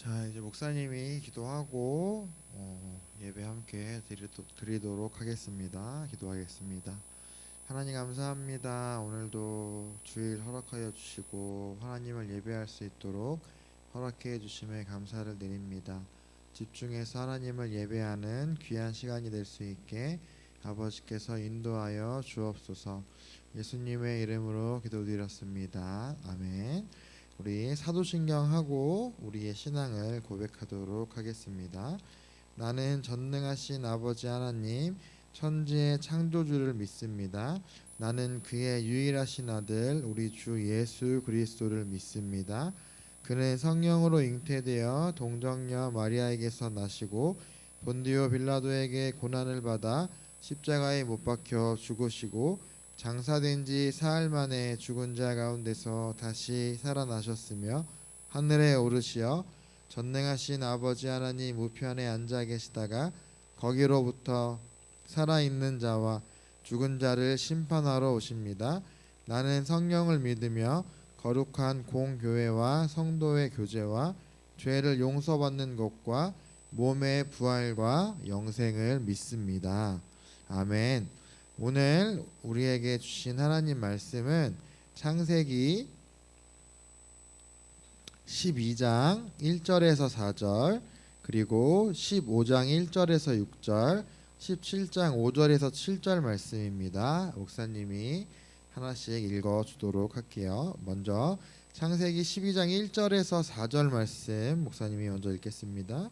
자, 이제 목사님이 기도하고 예배 함께 드리도록 하겠습니다. 기도하겠습니다. 하나님 감사합니다. 오늘도 주일 허락하여 주시고 하나님을 예배할 수 있도록 허락해 주심에 감사를 드립니다. 집중해서 하나님을 예배하는 귀한 시간이 될 수 있게 아버지께서 인도하여 주옵소서. 예수님의 이름으로 기도드렸습니다. 아멘. 우리 사도신경하고 우리의 신앙을 고백하도록 하겠습니다. 나는 전능하신 아버지 하나님 천지의 창조주를 믿습니다. 나는 그의 유일하신 아들 우리 주 예수 그리스도를 믿습니다. 그는 성령으로 잉태되어 동정녀 마리아에게서 나시고 본디오 빌라도에게 고난을 받아 십자가에 못 박혀 죽으시고 장사된 지 사흘 만에 죽은 자 가운데서 다시 살아나셨으며 하늘에 오르시어 전능하신 아버지 하나님 우편에 앉아 계시다가 거기로부터 살아있는 자와 죽은 자를 심판하러 오십니다. 나는 성령을 믿으며 거룩한 공교회와 성도의 교제와 죄를 용서받는 것과 몸의 부활과 영생을 믿습니다. 아멘. 오늘 우리에게 주신 하나님 말씀은 창세기 12장 1절에서 4절, 그리고 15장 1절에서 6절, 17장 5절에서 7절 말씀입니다. 목사님이 하나씩 읽어주도록 할게요. 먼저 창세기 12장 1절에서 4절 말씀 목사님이 먼저 읽겠습니다.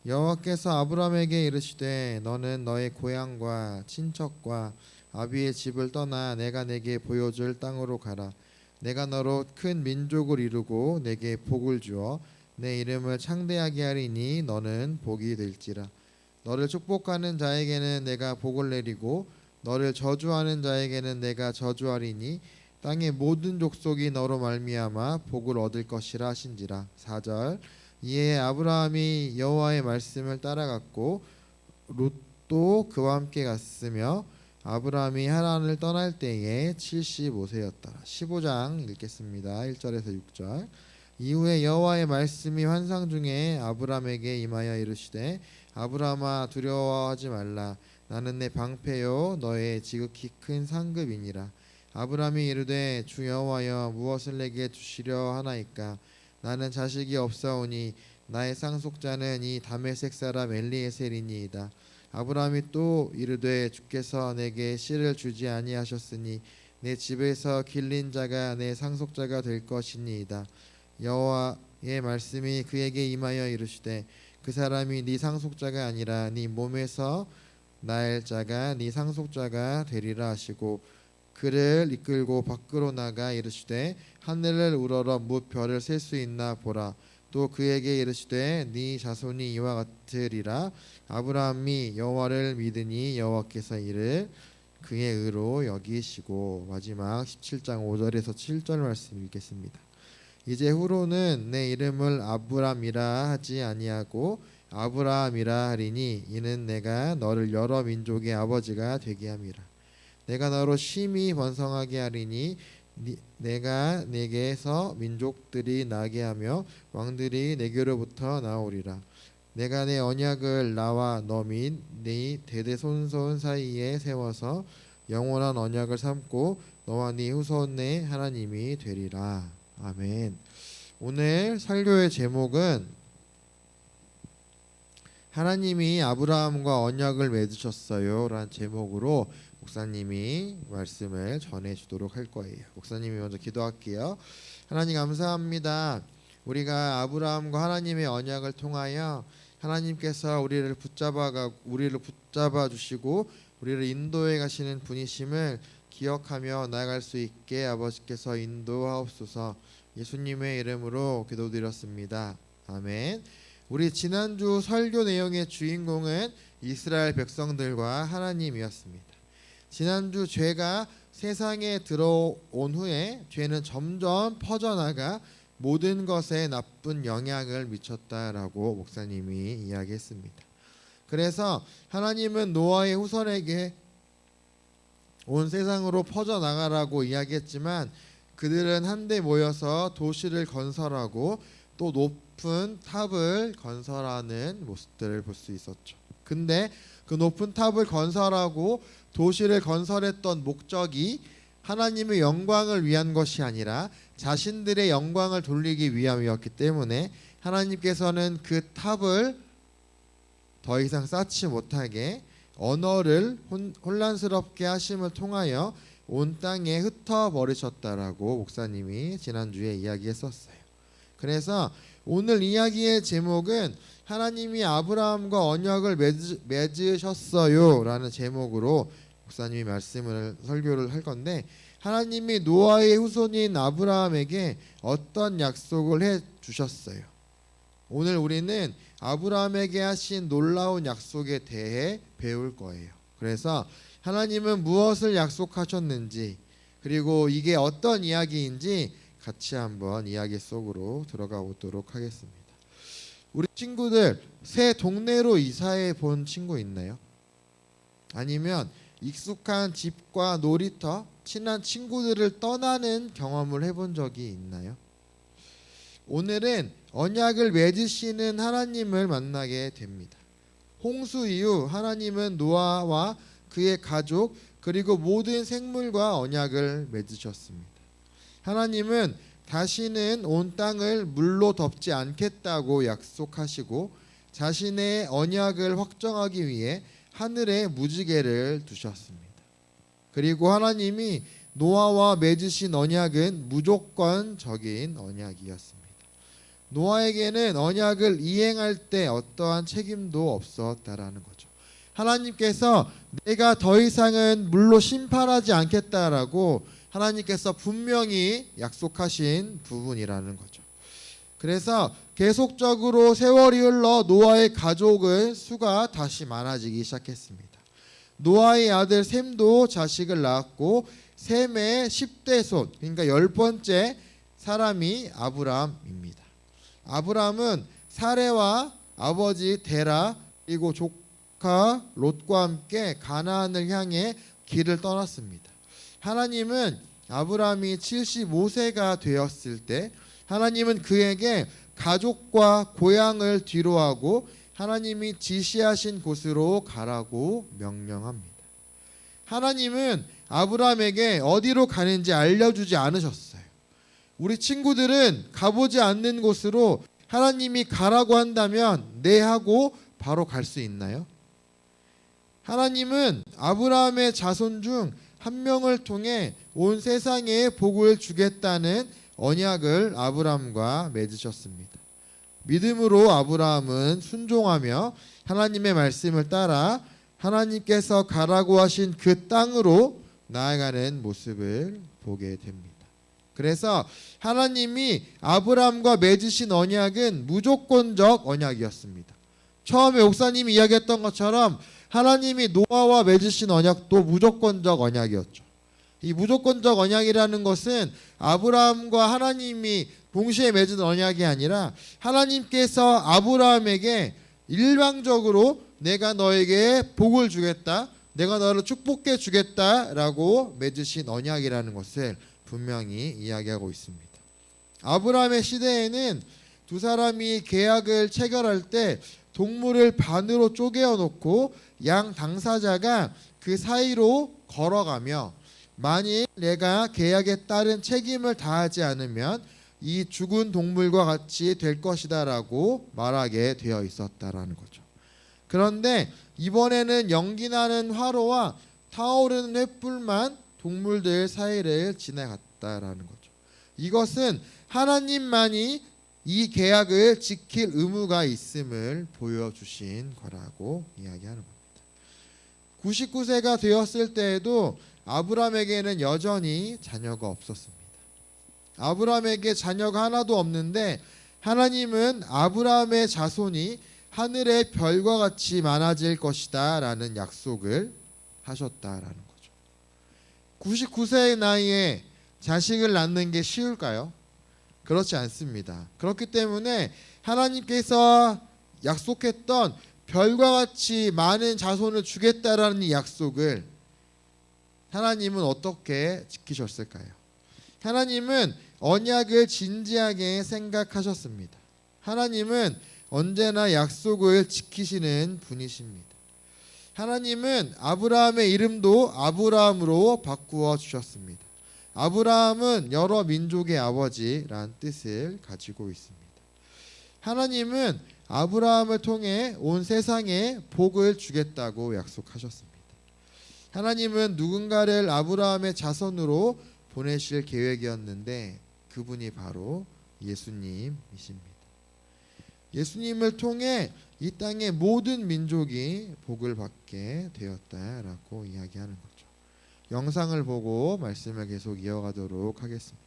여호와께서 아브라함에게 이르시되 너는 너의 고향과 친척과 아비의 집을 떠나 내가 내게 보여줄 땅으로 가라. 내가 너로 큰 민족을 이루고 내게 복을 주어 내 이름을 창대하게 하리니 너는 복이 될지라. 너를 축복하는 자에게는 내가 복을 내리고 너를 저주하는 자에게는 내가 저주하리니 땅의 모든 족속이 너로 말미암아 복을 얻을 것이라 하신지라. 4절. 이에 아브라함이 여호와의 말씀을 따라갔고 롯도 그와 함께 갔으며 아브라함이 하란을 떠날 때에 75세였더라. 15장 읽겠습니다. 1절에서 6절. 이후에 여호와의 말씀이 환상 중에 아브라함에게 임하여 이르시되 아브라함아 두려워하지 말라. 나는 내 방패요 너의 지극히 큰 상급이니라. 아브라함이 이르되 주 여호와여 무엇을 내게 주시려 하나이까. 나는 자식이 없사오니 나의 상속자는 이 다메섹 사람 엘리에셀이니이다. 아브라함이 또 이르되 주께서 내게 씨를 주지 아니하셨으니 내 집에서 길린 자가 내 상속자가 될 것이니이다. 여호와의 말씀이 그에게 임하여 이르시되 그 사람이 네 상속자가 아니라 네 몸에서 날 자가 네 상속자가 되리라 하시고 그를 이끌고 밖으로 나가 이르시되 하늘을 우러러 뭇 별을 셀 수 있나 보라. 또 그에게 이르시되 네 자손이 이와 같으리라. 아브라함이 여호와를 믿으니 여호와께서 이를 그의 의로 여기시고. 마지막 17장 5절에서 7절 말씀 읽겠습니다. 이제 후로는 내 이름을 아브람이라 하지 아니하고 아브라함이라 하리니 이는 내가 너를 여러 민족의 아버지가 되게 함이라. 내가 너로 심히 번성하게 하리니 내가 내게서 민족들이 나게 하며 왕들이 내게로부터 나오리라. 내가 내 언약을 나와 너 및 네 대대손손 사이에 세워서 영원한 언약을 삼고 너와 네 후손의 하나님이 되리라. 아멘. 오늘 설교의 제목은 하나님이 아브라함과 언약을 맺으셨어요 라는 제목으로 목사님이 말씀을 전해주도록 할 거예요. 목사님이 먼저 기도할게요. 하나님 감사합니다. 우리가 아브라함과 하나님의 언약을 통하여 하나님께서 우리를 붙잡아 주시고 우리를 인도해 가시는 분이심을 기억하며 나아갈 수 있게 아버지께서 인도하옵소서. 예수님의 이름으로 기도드렸습니다. 아멘. 우리 지난주 설교 내용의 주인공은 이스라엘 백성들과 하나님이었습니다. 지난주 죄가 세상에 들어온 후에 죄는 점점 퍼져나가 모든 것에 나쁜 영향을 미쳤다라고 목사님이 이야기했습니다. 그래서 하나님은 노아의 후손에게 온 세상으로 퍼져나가라고 이야기했지만 그들은 한데 모여서 도시를 건설하고 또 높은 탑을 건설하는 모습들을 볼 수 있었죠. 근데 그 높은 탑을 건설하고 도시를 건설했던 목적이 하나님의 영광을 위한 것이 아니라 자신들의 영광을 돌리기 위함이었기 때문에 하나님께서는 그 탑을 더 이상 쌓지 못하게 언어를 혼란스럽게 하심을 통하여 온 땅에 흩어버리셨다라고 목사님이 지난주에 이야기했었어요. 그래서 오늘 이야기의 제목은 하나님이 아브라함과 언약을 맺으셨어요 라는 제목으로 목사님이 설교를 할 건데, 하나님이 노아의 후손인 아브라함에게 어떤 약속을 해 주셨어요. 오늘 우리는 아브라함에게 하신 놀라운 약속에 대해 배울 거예요. 그래서 하나님은 무엇을 약속하셨는지, 그리고 이게 어떤 이야기인지 같이 한번 이야기 속으로 들어가 보도록 하겠습니다. 우리 친구들 새 동네로 이사해 본 친구 있나요? 아니면 익숙한 집과 놀이터, 친한 친구들을 떠나는 경험을 해본 적이 있나요? 오늘은 언약을 맺으시는 하나님을 만나게 됩니다. 홍수 이후 하나님은 노아와 그의 가족 그리고 모든 생물과 언약을 맺으셨습니다. 하나님은 다시는 온 땅을 물로 덮지 않겠다고 약속하시고 자신의 언약을 확정하기 위해 하늘에 무지개를 두셨습니다. 그리고 하나님이 노아와 맺으신 언약은 무조건적인 언약이었습니다. 노아에게는 언약을 이행할 때 어떠한 책임도 없었다라는 거죠. 하나님께서 내가 더 이상은 물로 심판하지 않겠다라고 하나님께서 분명히 약속하신 부분이라는 거죠. 그래서 계속적으로 세월이 흘러 노아의 가족의 수가 다시 많아지기 시작했습니다. 노아의 아들 셈도 자식을 낳았고 셈의 10대 손, 그러니까 10번째 사람이 아브라함입니다. 아브라함은 사레와 아버지 데라 그리고 조카 롯과 함께 가나안을 향해 길을 떠났습니다. 하나님은 아브라함이 75세가 되었을 때 하나님은 그에게 가족과 고향을 뒤로하고 하나님이 지시하신 곳으로 가라고 명령합니다. 하나님은 아브라함에게 어디로 가는지 알려주지 않으셨어요. 우리 친구들은 가보지 않는 곳으로 하나님이 가라고 한다면 네 하고 바로 갈 수 있나요? 하나님은 아브라함의 자손 중 한 명을 통해 온 세상에 복을 주겠다는 언약을 아브라함과 맺으셨습니다. 믿음으로 아브라함은 순종하며 하나님의 말씀을 따라 하나님께서 가라고 하신 그 땅으로 나아가는 모습을 보게 됩니다. 그래서 하나님이 아브라함과 맺으신 언약은 무조건적 언약이었습니다. 처음에 목사님이 이야기했던 것처럼 하나님이 노아와 맺으신 언약도 무조건적 언약이었죠. 이 무조건적 언약이라는 것은 아브라함과 하나님이 동시에 맺은 언약이 아니라 하나님께서 아브라함에게 일방적으로 내가 너에게 복을 주겠다, 내가 너를 축복해 주겠다라고 맺으신 언약이라는 것을 분명히 이야기하고 있습니다. 아브라함의 시대에는 두 사람이 계약을 체결할 때 동물을 반으로 쪼개어 놓고 양 당사자가 그 사이로 걸어가며 만일 내가 계약에 따른 책임을 다하지 않으면 이 죽은 동물과 같이 될 것이다라고 말하게 되어 있었다라는 거죠. 그런데 이번에는 연기나는 화로와 타오르는 횃불만 동물들 사이를 지나갔다라는 거죠. 이것은 하나님만이 이 계약을 지킬 의무가 있음을 보여주신 거라고 이야기하는 겁니다. 99세가 되었을 때에도 아브라함에게는 여전히 자녀가 없었습니다. 아브라함에게 자녀가 하나도 없는데 하나님은 아브라함의 자손이 하늘의 별과 같이 많아질 것이다 라는 약속을 하셨다라는 거죠. 99세의 나이에 자식을 낳는 게 쉬울까요? 그렇지 않습니다. 그렇기 때문에 하나님께서 약속했던 별과 같이 많은 자손을 주겠다라는 이 약속을 하나님은 어떻게 지키셨을까요? 하나님은 언약을 진지하게 생각하셨습니다. 하나님은 언제나 약속을 지키시는 분이십니다. 하나님은 아브라함의 이름도 아브라함으로 바꾸어 주셨습니다. 아브라함은 여러 민족의 아버지란 뜻을 가지고 있습니다. 하나님은 아브라함을 통해 온 세상에 복을 주겠다고 약속하셨습니다. 하나님은 누군가를 아브라함의 자손으로 보내실 계획이었는데 그분이 바로 예수님이십니다. 예수님을 통해 이 땅의 모든 민족이 복을 받게 되었다라고 이야기하는 거죠. 영상을 보고 말씀을 계속 이어가도록 하겠습니다.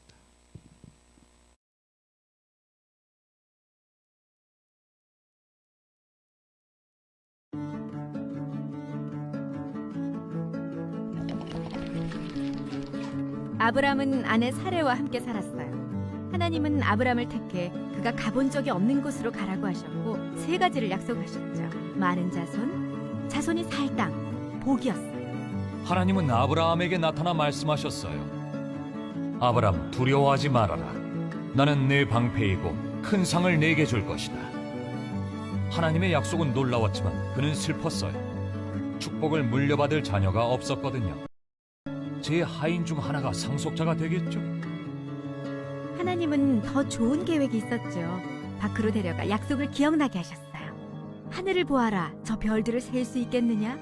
아브람은 아내 사레와 함께 살았어요. 하나님은 아브람을 택해 그가 가본 적이 없는 곳으로 가라고 하셨고 세 가지를 약속하셨죠. 많은 자손, 자손이 살 땅, 복이었어요. 하나님은 아브라함에게 나타나 말씀하셨어요. 아브람, 두려워하지 말아라. 나는 네 방패이고 큰 상을 내게 줄 것이다. 하나님의 약속은 놀라웠지만 그는 슬펐어요. 축복을 물려받을 자녀가 없었거든요. 제 하인 중 하나가 상속자가 되겠죠. 하나님은 더 좋은 계획이 있었죠. 밖으로 데려가 약속을 기억나게 하셨어요. 하늘을 보아라. 저 별들을 셀 수 있겠느냐?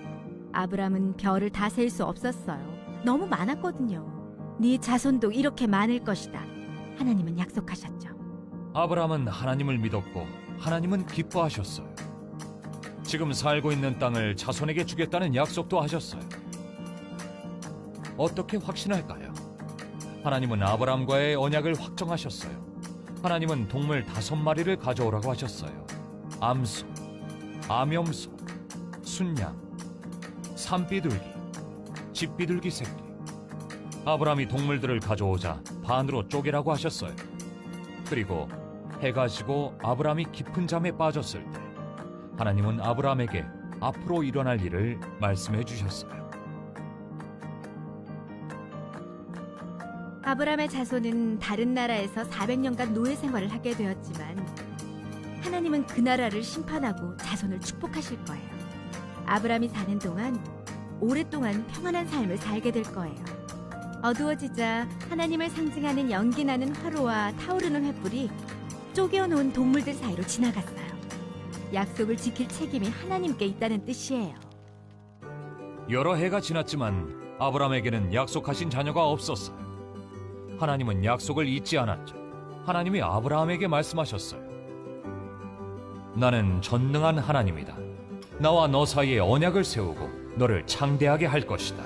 아브람은 별을 다 셀 수 없었어요. 너무 많았거든요. 네 자손도 이렇게 많을 것이다. 하나님은 약속하셨죠. 아브라함은 하나님을 믿었고 하나님은 기뻐하셨어요. 지금 살고 있는 땅을 자손에게 주겠다는 약속도 하셨어요. 어떻게 확신할까요? 하나님은 아브라함과의 언약을 확정하셨어요. 하나님은 동물 5마리를 가져오라고 하셨어요. 암소, 암염소, 순양, 산비둘기, 집비둘기 새끼. 아브라함이 동물들을 가져오자 반으로 쪼개라고 하셨어요. 그리고 해가 지고 아브라함이 깊은 잠에 빠졌을 때 하나님은 아브라함에게 앞으로 일어날 일을 말씀해 주셨어요. 아브람의 자손은 다른 나라에서 400년간 노예 생활을 하게 되었지만 하나님은 그 나라를 심판하고 자손을 축복하실 거예요. 아브람이 사는 동안 오랫동안 평안한 삶을 살게 될 거예요. 어두워지자 하나님을 상징하는 연기나는 화로와 타오르는 횃불이 쪼개어놓은 동물들 사이로 지나갔어요. 약속을 지킬 책임이 하나님께 있다는 뜻이에요. 여러 해가 지났지만 아브라함에게는 약속하신 자녀가 없었어요. 하나님은 약속을 잊지 않았죠. 하나님이 아브라함에게 말씀하셨어요. 나는 전능한 하나님이다. 나와 너 사이에 언약을 세우고 너를 창대하게 할 것이다.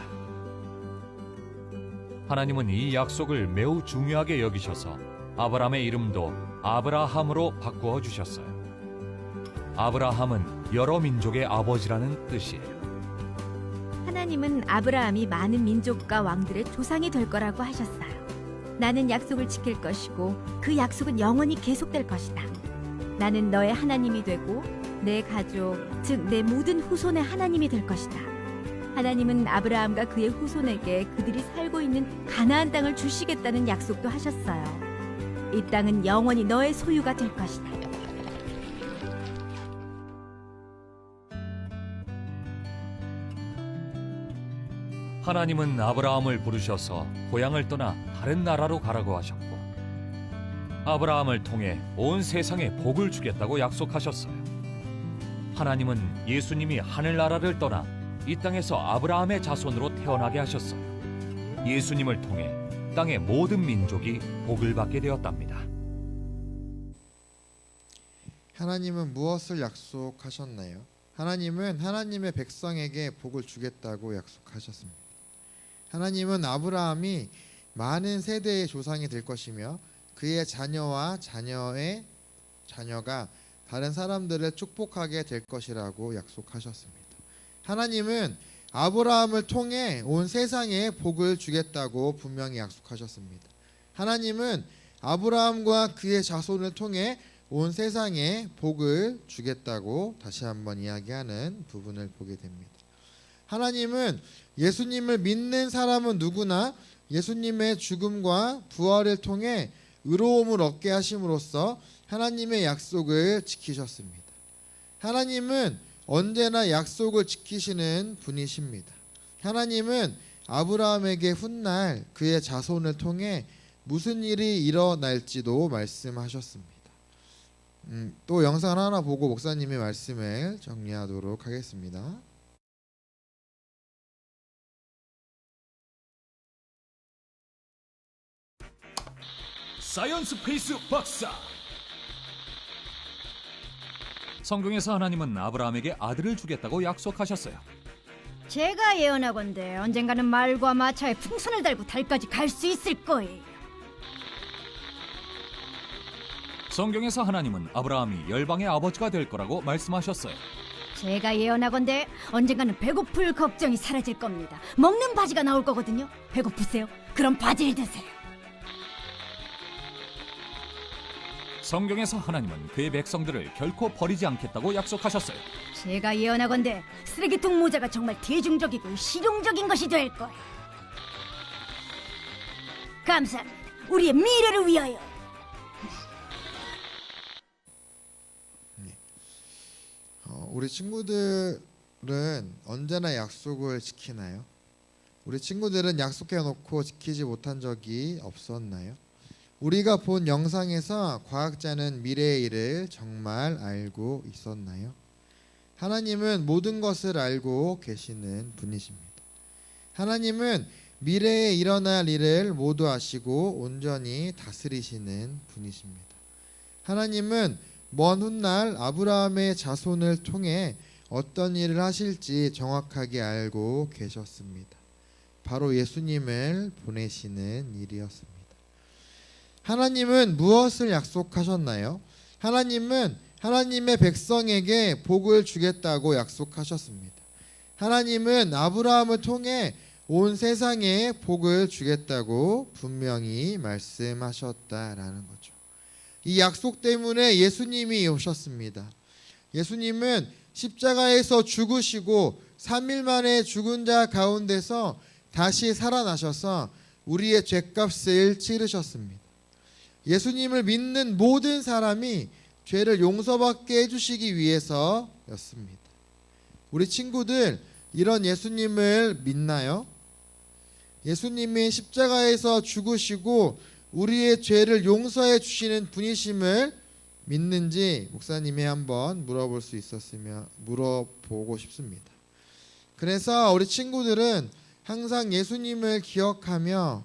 하나님은 이 약속을 매우 중요하게 여기셔서 아브라함의 이름도 아브라함으로 바꾸어 주셨어요. 아브라함은 여러 민족의 아버지라는 뜻이에요. 하나님은 아브라함이 많은 민족과 왕들의 조상이 될 거라고 하셨어요. 나는 약속을 지킬 것이고 그 약속은 영원히 계속될 것이다. 나는 너의 하나님이 되고 내 가족, 즉 내 모든 후손의 하나님이 될 것이다. 하나님은 아브라함과 그의 후손에게 그들이 살고 있는 가나안 땅을 주시겠다는 약속도 하셨어요. 이 땅은 영원히 너의 소유가 될 것이다. 하나님은 아브라함을 부르셔서 고향을 떠나 다른 나라로 가라고 하셨고 아브라함을 통해 온 세상에 복을 주겠다고 약속하셨어요. 하나님은 예수님이 하늘나라를 떠나 이 땅에서 아브라함의 자손으로 태어나게 하셨어요. 예수님을 통해 땅의 모든 민족이 복을 받게 되었답니다. 하나님은 무엇을 약속하셨나요? 하나님은 하나님의 백성에게 복을 주겠다고 약속하셨습니다. 하나님은 아브라함이 많은 세대의 조상이 될 것이며 그의 자녀와 자녀의 자녀가 다른 사람들을 축복하게 될 것이라고 약속하셨습니다. 하나님은 아브라함을 통해 온 세상에 복을 주겠다고 분명히 약속하셨습니다. 하나님은 아브라함과 그의 자손을 통해 온 세상에 복을 주겠다고 다시 한번 이야기하는 부분을 보게 됩니다. 하나님은 예수님을 믿는 사람은 누구나 예수님의 죽음과 부활을 통해 의로움을 얻게 하심으로써 하나님의 약속을 지키셨습니다. 하나님은 언제나 약속을 지키시는 분이십니다. 하나님은 아브라함에게 훗날 그의 자손을 통해 무슨 일이 일어날지도 말씀하셨습니다. 또 영상 하나 보고 목사님의 말씀을 정리하도록 하겠습니다. 사이언스 페이스 박사. 성경에서 하나님은 아브라함에게 아들을 주겠다고 약속하셨어요. 제가 예언하건대 언젠가는 말과 마차에 풍선을 달고 달까지 갈 수 있을 거예요. 성경에서 하나님은 아브라함이 열방의 아버지가 될 거라고 말씀하셨어요. 제가 예언하건대 언젠가는 배고플 걱정이 사라질 겁니다. 먹는 바지가 나올 거거든요. 배고프세요? 그럼 바지를 드세요. 성경에서 하나님은 그의 백성들을 결코 버리지 않겠다고 약속하셨어요. 제가 예언하건대 쓰레기통 모자가 정말 대중적이고 실용적인 것이 될 거예요. 감사합니다. 우리의 미래를 위하여. 우리 친구들은 언제나 약속을 지키나요? 우리 친구들은 약속해 놓고 지키지 못한 적이 없었나요? 우리가 본 영상에서 과학자는 미래의 일을 정말 알고 있었나요? 하나님은 모든 것을 알고 계시는 분이십니다. 하나님은 미래에 일어날 일을 모두 아시고 온전히 다스리시는 분이십니다. 하나님은 먼 훗날 아브라함의 자손을 통해 어떤 일을 하실지 정확하게 알고 계셨습니다. 바로 예수님을 보내시는 일이었습니다. 하나님은 무엇을 약속하셨나요? 하나님은 하나님의 백성에게 복을 주겠다고 약속하셨습니다. 하나님은 아브라함을 통해 온 세상에 복을 주겠다고 분명히 말씀하셨다라는 거죠. 이 약속 때문에 예수님이 오셨습니다. 예수님은 십자가에서 죽으시고 3일 만에 죽은 자 가운데서 다시 살아나셔서 우리의 죄값을 치르셨습니다. 예수님을 믿는 모든 사람이 죄를 용서받게 해주시기 위해서였습니다. 우리 친구들 이런 예수님을 믿나요? 예수님이 십자가에서 죽으시고 우리의 죄를 용서해 주시는 분이심을 믿는지 목사님이 한번 물어보고 싶습니다. 그래서 우리 친구들은 항상 예수님을 기억하며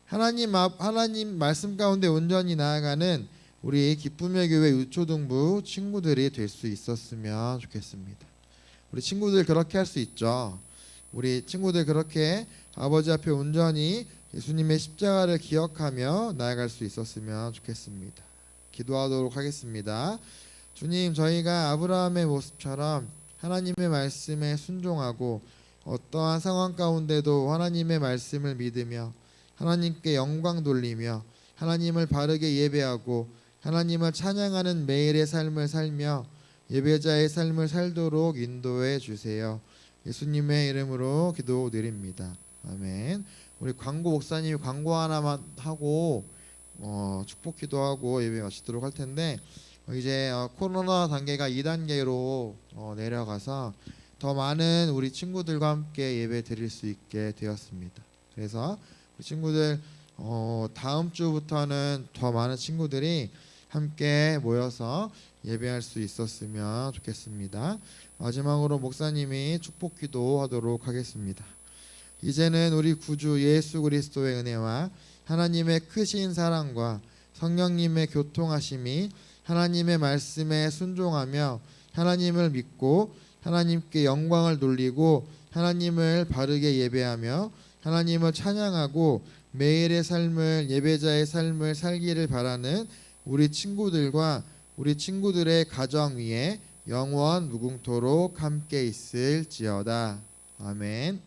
하나님 말씀 가운데 온전히 나아가는 우리 기쁨의 교회 유초등부 친구들이 될 수 있었으면 좋겠습니다. 우리 친구들 그렇게 할 수 있죠. 우리 친구들 그렇게 아버지 앞에 온전히 예수님의 십자가를 기억하며 나아갈 수 있었으면 좋겠습니다. 기도하도록 하겠습니다. 주님, 저희가 아브라함의 모습처럼 하나님의 말씀에 순종하고 어떠한 상황 가운데도 하나님의 말씀을 믿으며 하나님께 영광 돌리며 하나님을 바르게 예배하고 하나님을 찬양하는 매일의 삶을 살며 예배자의 삶을 살도록 인도해 주세요. 예수님의 이름으로 기도드립니다. 아멘. 우리 광고 목사님이 광고 하나만 하고 축복 기도하고 예배 마치도록 할 텐데 이제 코로나 단계가 2단계로 내려가서 더 많은 우리 친구들과 함께 예배 드릴 수 있게 되었습니다. 그래서 우리 친구들 다음 주부터는 더 많은 친구들이 함께 모여서 예배할 수 있었으면 좋겠습니다. 마지막으로 목사님이 축복 기도하도록 하겠습니다. 이제는 우리 구주 예수 그리스도의 은혜와 하나님의 크신 사랑과 성령님의 교통하심이 하나님의 말씀에 순종하며 하나님을 믿고 하나님께 영광을 돌리고 하나님을 바르게 예배하며 하나님을 찬양하고 매일의 삶을 예배자의 삶을 살기를 바라는 우리 친구들과 우리 친구들의 가정 위에 영원 무궁토록 함께 있을지어다. 아멘.